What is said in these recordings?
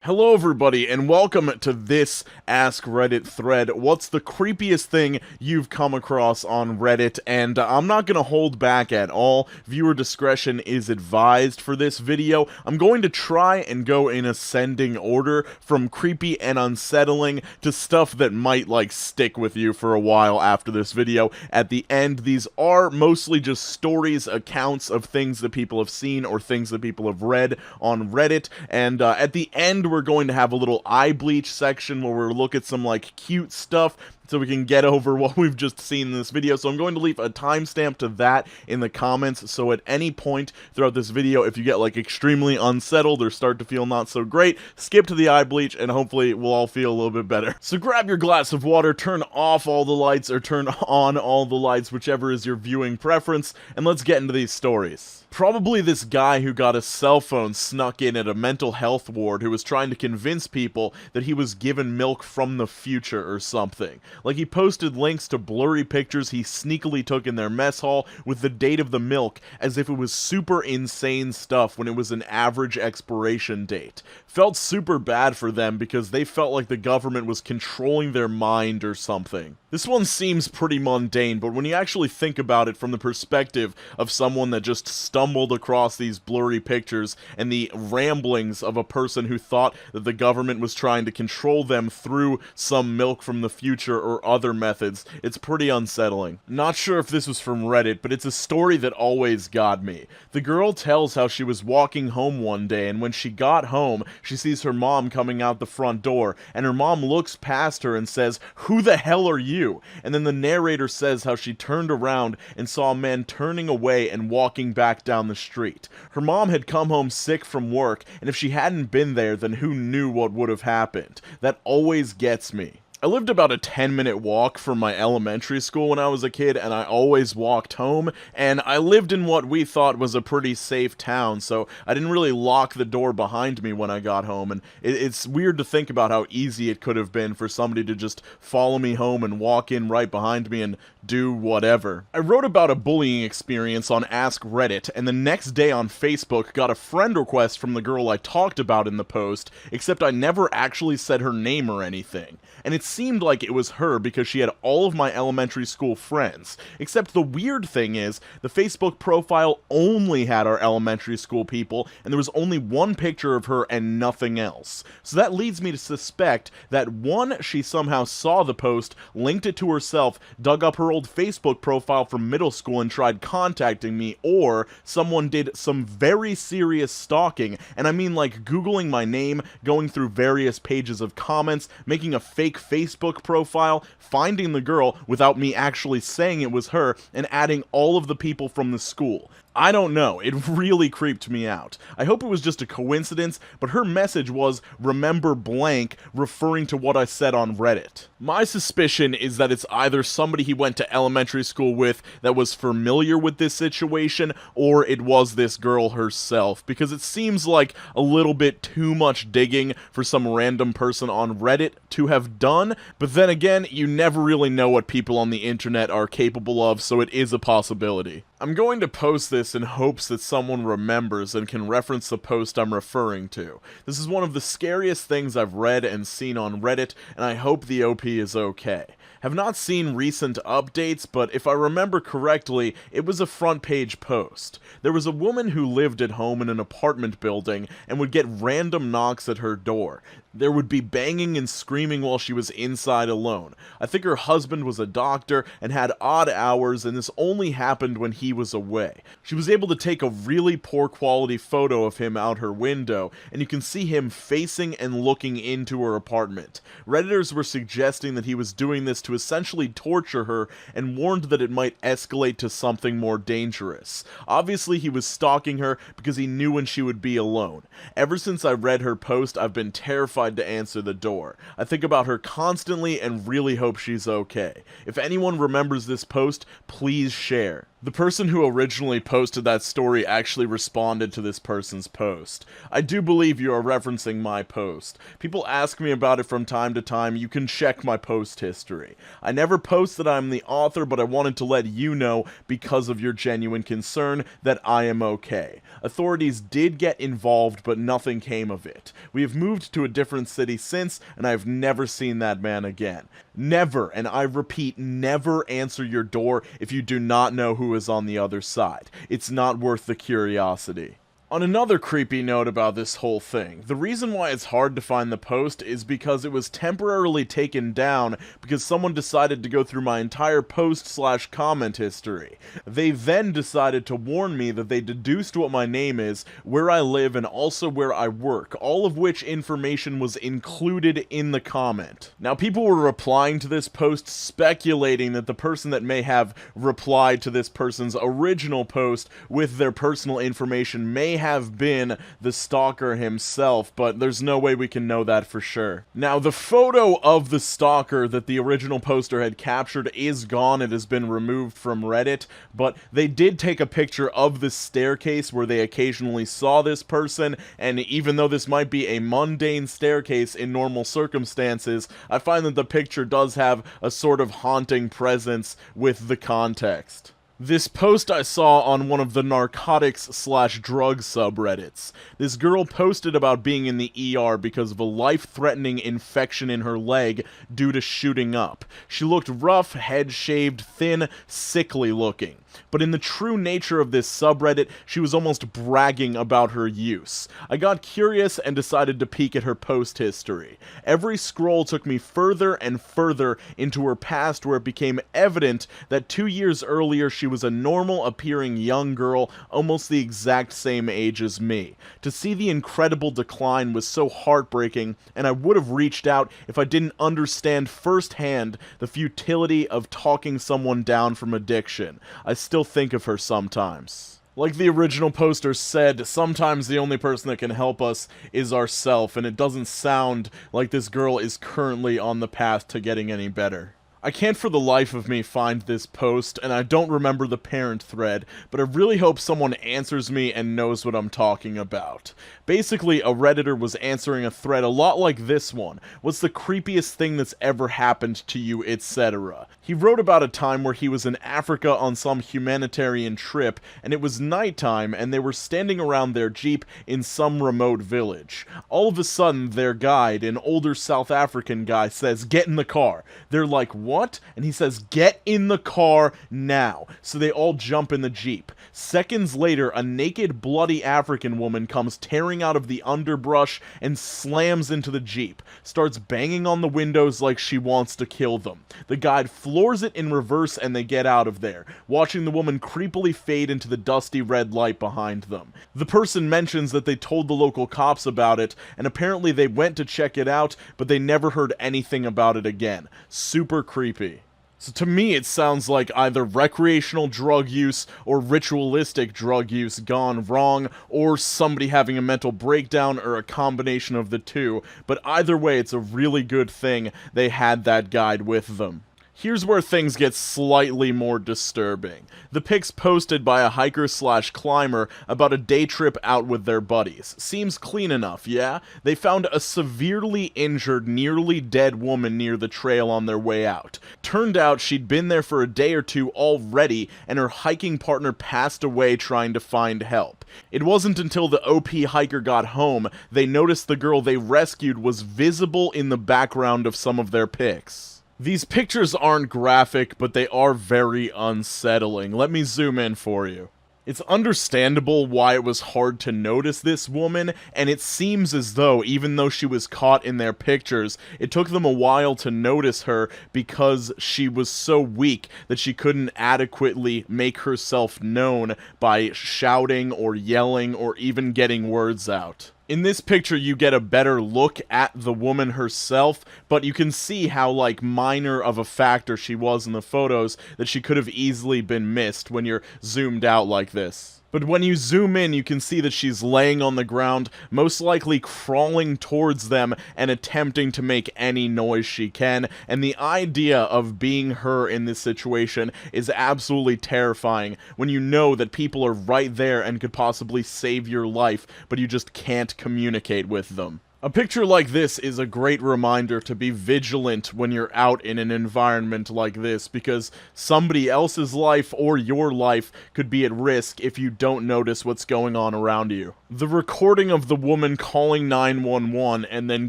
Hello everybody, and welcome to this Ask Reddit thread. What's the creepiest thing you've come across on Reddit? And I'm not going to hold back at all. Viewer discretion is advised for this video. I'm going to try and go in ascending order from creepy and unsettling to stuff that might, stick with you for a while after this video. At the end, these are mostly just stories, accounts of things that people have seen or things that people have read on Reddit. And at the end, we're going to have a little eye bleach section where we'll look at some cute stuff so we can get over what we've just seen in this video. So I'm going to leave a timestamp to that in the comments, so at any point throughout this video, if you get extremely unsettled or start to feel not so great, skip to the eye bleach and hopefully we'll all feel a little bit better. So grab your glass of water, turn off all the lights or turn on all the lights, whichever is your viewing preference, and let's get into these stories. Probably this guy who got a cell phone snuck in at a mental health ward who was trying to convince people that he was given milk from the future or something. He posted links to blurry pictures he sneakily took in their mess hall with the date of the milk as if it was super insane stuff when it was an average expiration date. Felt super bad for them because they felt like the government was controlling their mind or something. This one seems pretty mundane, but when you actually think about it from the perspective of someone that just stumbled across these blurry pictures and the ramblings of a person who thought that the government was trying to control them through some milk from the future or other methods, it's pretty unsettling. Not sure if this was from Reddit, but it's a story that always got me. The girl tells how she was walking home one day, and when she got home, she sees her mom coming out the front door, and her mom looks past her and says, "Who the hell are you?" And then the narrator says how she turned around and saw a man turning away and walking back down the street. Her mom had come home sick from work, and if she hadn't been there, then who knew what would have happened. That always gets me. I lived about a 10-minute walk from my elementary school when I was a kid, and I always walked home, and I lived in what we thought was a pretty safe town, so I didn't really lock the door behind me when I got home, and it's weird to think about how easy it could have been for somebody to just follow me home and walk in right behind me and do whatever. I wrote about a bullying experience on Ask Reddit, and the next day on Facebook got a friend request from the girl I talked about in the post, except I never actually said her name or anything. And it seemed like it was her because she had all of my elementary school friends. Except the weird thing is, the Facebook profile only had our elementary school people, and there was only one picture of her and nothing else. So that leads me to suspect that one, she somehow saw the post, linked it to herself, dug up her old Facebook profile from middle school and tried contacting me, or someone did some very serious stalking, and I mean Googling my name, going through various pages of comments, making a fake Facebook profile, finding the girl without me actually saying it was her, and adding all of the people from the school. I don't know, it really creeped me out. I hope it was just a coincidence, but her message was, "Remember blank," referring to what I said on Reddit. My suspicion is that it's either somebody he went to elementary school with that was familiar with this situation, or it was this girl herself, because it seems like a little bit too much digging for some random person on Reddit to have done, but then again, you never really know what people on the internet are capable of, so it is a possibility. I'm going to post this in hopes that someone remembers and can reference the post I'm referring to. This is one of the scariest things I've read and seen on Reddit, and I hope the OP is okay. Have not seen recent updates, but if I remember correctly, it was a front page post. There was a woman who lived at home in an apartment building and would get random knocks at her door. There would be banging and screaming while she was inside alone. I think her husband was a doctor and had odd hours, and this only happened when he was away. She was able to take a really poor quality photo of him out her window, and you can see him facing and looking into her apartment. Redditors were suggesting that he was doing this to essentially torture her, and warned that it might escalate to something more dangerous. Obviously, he was stalking her because he knew when she would be alone. Ever since I read her post, I've been terrified to answer the door. I think about her constantly and really hope she's okay. If anyone remembers this post, please share. The person who originally posted that story actually responded to this person's post. I do believe you are referencing my post. People ask me about it from time to time. You can check my post history. I never posted I'm the author, but I wanted to let you know, because of your genuine concern, that I am okay. Authorities did get involved, but nothing came of it. We have moved to a different city since, and I have never seen that man again. Never, and I repeat, never answer your door if you do not know who is on the other side. It's not worth the curiosity. On another creepy note about this whole thing, the reason why it's hard to find the post is because it was temporarily taken down because someone decided to go through my entire post/comment history. They then decided to warn me that they deduced what my name is, where I live, and also where I work, all of which information was included in the comment. Now, people were replying to this post speculating that the person that may have replied to this person's original post with their personal information may have been the stalker himself, but there's no way we can know that for sure. Now, the photo of the stalker that the original poster had captured is gone. It has been removed from Reddit, but they did take a picture of the staircase where they occasionally saw this person, and even though this might be a mundane staircase in normal circumstances, I find that the picture does have a sort of haunting presence with the context. This post I saw on one of the narcotics/drug subreddits. This girl posted about being in the ER because of a life-threatening infection in her leg due to shooting up. She looked rough, head-shaved, thin, sickly looking. But in the true nature of this subreddit, she was almost bragging about her use. I got curious and decided to peek at her post history. Every scroll took me further and further into her past, where it became evident that 2 years earlier she was a normal-appearing young girl, almost the exact same age as me. To see the incredible decline was so heartbreaking, and I would have reached out if I didn't understand firsthand the futility of talking someone down from addiction. I still think of her sometimes. Like the original poster said, sometimes the only person that can help us is ourself, and it doesn't sound like this girl is currently on the path to getting any better. I can't for the life of me find this post, and I don't remember the parent thread, but I really hope someone answers me and knows what I'm talking about. Basically, a Redditor was answering a thread a lot like this one. What's the creepiest thing that's ever happened to you, etc. He wrote about a time where he was in Africa on some humanitarian trip, and it was nighttime, and they were standing around their jeep in some remote village. All of a sudden, their guide, an older South African guy, says, "Get in the car." They're like, "What?" And he says, "Get in the car now." So they all jump in the jeep. Seconds later, a naked, bloody African woman comes tearing out of the underbrush and slams into the jeep, starts banging on the windows like she wants to kill them. The guide floors it in reverse and they get out of there, watching the woman creepily fade into the dusty red light behind them. The person mentions that they told the local cops about it, and apparently they went to check it out, but they never heard anything about it again. Super creepy. So to me, it sounds like either recreational drug use or ritualistic drug use gone wrong, or somebody having a mental breakdown, or a combination of the two. But either way, it's a really good thing they had that guide with them. Here's where things get slightly more disturbing. The pics posted by a hiker/climber about a day trip out with their buddies. Seems clean enough, yeah? They found a severely injured, nearly dead woman near the trail on their way out. Turned out she'd been there for a day or two already, and her hiking partner passed away trying to find help. It wasn't until the OP hiker got home they noticed the girl they rescued was visible in the background of some of their pics. These pictures aren't graphic, but they are very unsettling. Let me zoom in for you. It's understandable why it was hard to notice this woman, and it seems as though, even though she was caught in their pictures, it took them a while to notice her because she was so weak that she couldn't adequately make herself known by shouting or yelling or even getting words out. In this picture, you get a better look at the woman herself, but you can see how, like, minor of a factor she was in the photos that she could have easily been missed when you're zoomed out like this. But when you zoom in, you can see that she's laying on the ground, most likely crawling towards them and attempting to make any noise she can, and the idea of being her in this situation is absolutely terrifying when you know that people are right there and could possibly save your life, but you just can't communicate with them. A picture like this is a great reminder to be vigilant when you're out in an environment like this, because somebody else's life or your life could be at risk if you don't notice what's going on around you. The recording of the woman calling 911 and then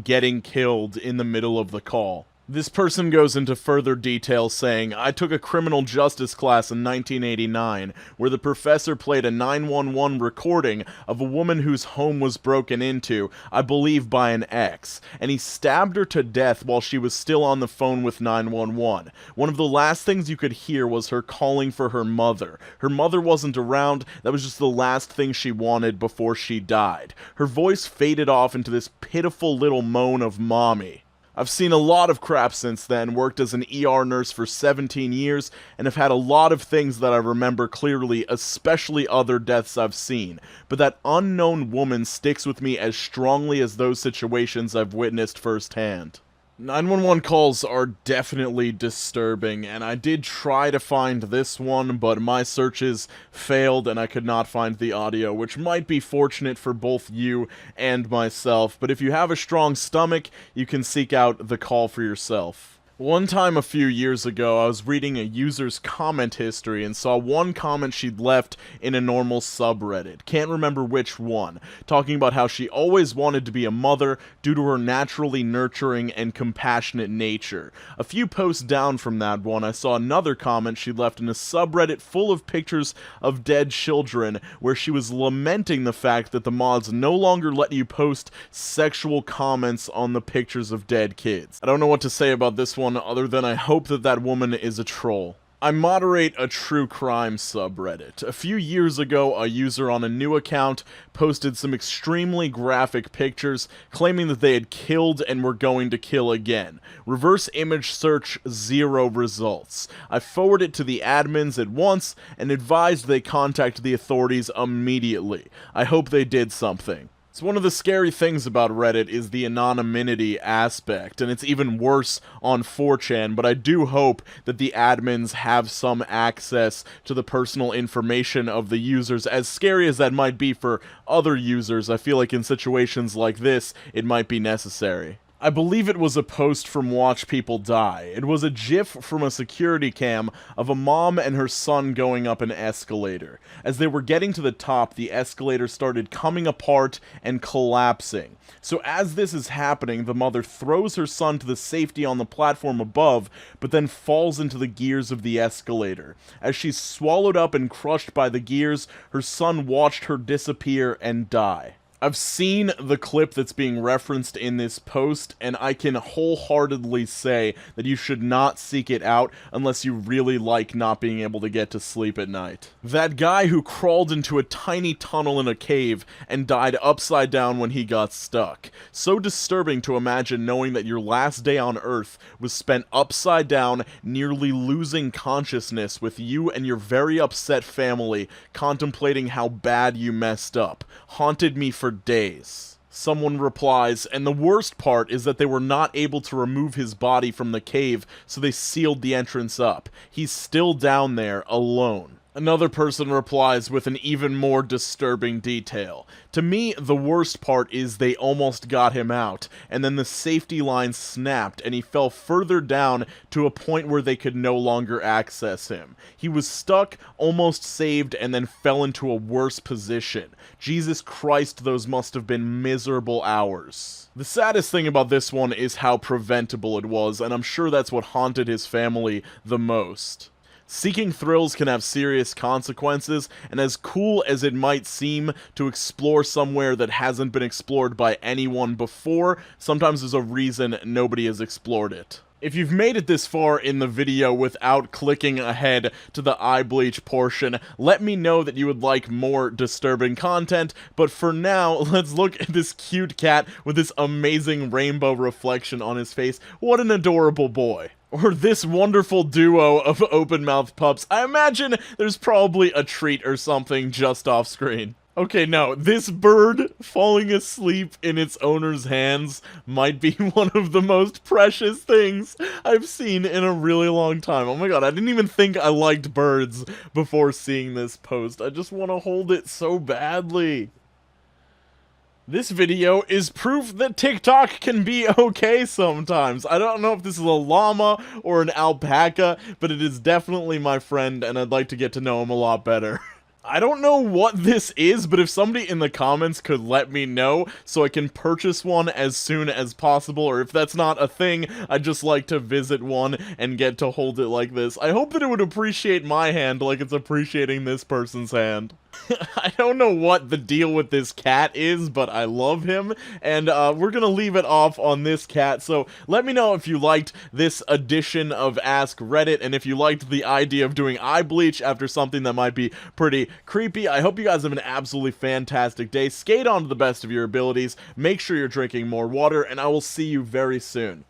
getting killed in the middle of the call. This person goes into further detail saying, I took a criminal justice class in 1989 where the professor played a 911 recording of a woman whose home was broken into, I believe by an ex, and he stabbed her to death while she was still on the phone with 911. One of the last things you could hear was her calling for her mother. Her mother wasn't around, that was just the last thing she wanted before she died. Her voice faded off into this pitiful little moan of mommy. I've seen a lot of crap since then, worked as an ER nurse for 17 years, and have had a lot of things that I remember clearly, especially other deaths I've seen. But that unknown woman sticks with me as strongly as those situations I've witnessed firsthand. 911 calls are definitely disturbing, and I did try to find this one, but my searches failed and I could not find the audio, which might be fortunate for both you and myself, but if you have a strong stomach, you can seek out the call for yourself. One time a few years ago, I was reading a user's comment history and saw one comment she'd left in a normal subreddit, can't remember which one, talking about how she always wanted to be a mother due to her naturally nurturing and compassionate nature. A few posts down from that one, I saw another comment she'd left in a subreddit full of pictures of dead children, where she was lamenting the fact that the mods no longer let you post sexual comments on the pictures of dead kids. I don't know what to say about this one other than I hope that that woman is a troll. I moderate a true crime subreddit. A few years ago, a user on a new account posted some extremely graphic pictures claiming that they had killed and were going to kill again. Reverse image search, 0 results. I forwarded it to the admins at once and advised they contact the authorities immediately. I hope they did something. It's one of the scary things about Reddit is the anonymity aspect, and it's even worse on 4chan, but I do hope that the admins have some access to the personal information of the users. As scary as that might be for other users, I feel like in situations like this, it might be necessary. I believe it was a post from Watch People Die. It was a GIF from a security cam of a mom and her son going up an escalator. As they were getting to the top, the escalator started coming apart and collapsing. So as this is happening, the mother throws her son to the safety on the platform above, but then falls into the gears of the escalator. As she's swallowed up and crushed by the gears, her son watched her disappear and die. I've seen the clip that's being referenced in this post, and I can wholeheartedly say that you should not seek it out unless you really like not being able to get to sleep at night. That guy who crawled into a tiny tunnel in a cave and died upside down when he got stuck. So disturbing to imagine knowing that your last day on Earth was spent upside down, nearly losing consciousness with you and your very upset family contemplating how bad you messed up. Haunted me for days. Someone replies, and the worst part is that they were not able to remove his body from the cave, so they sealed the entrance up. He's still down there, alone. Another person replies with an even more disturbing detail. To me, the worst part is they almost got him out, and then the safety line snapped and he fell further down to a point where they could no longer access him. He was stuck, almost saved, and then fell into a worse position. Jesus Christ, those must have been miserable hours. The saddest thing about this one is how preventable it was, and I'm sure that's what haunted his family the most. Seeking thrills can have serious consequences, and as cool as it might seem to explore somewhere that hasn't been explored by anyone before, sometimes there's a reason nobody has explored it. If you've made it this far in the video without clicking ahead to the eyebleach portion, let me know that you would like more disturbing content, but for now, let's look at this cute cat with this amazing rainbow reflection on his face. What an adorable boy. Or this wonderful duo of open-mouthed pups. I imagine there's probably a treat or something just off screen. Okay, no, this bird falling asleep in its owner's hands might be one of the most precious things I've seen in a really long time. Oh my god, I didn't even think I liked birds before seeing this post. I just want to hold it so badly. This video is proof that TikTok can be okay sometimes. I don't know if this is a llama or an alpaca, but it is definitely my friend, and I'd like to get to know him a lot better. I don't know what this is, but if somebody in the comments could let me know so I can purchase one as soon as possible, or if that's not a thing, I'd just like to visit one and get to hold it like this. I hope that it would appreciate my hand like it's appreciating this person's hand. I don't know what the deal with this cat is, but I love him, and we're gonna leave it off on this cat. So let me know if you liked this edition of Ask Reddit, and if you liked the idea of doing eye bleach after something that might be pretty creepy. I hope you guys have an absolutely fantastic day. Skate on to the best of your abilities, make sure you're drinking more water, and I will see you very soon.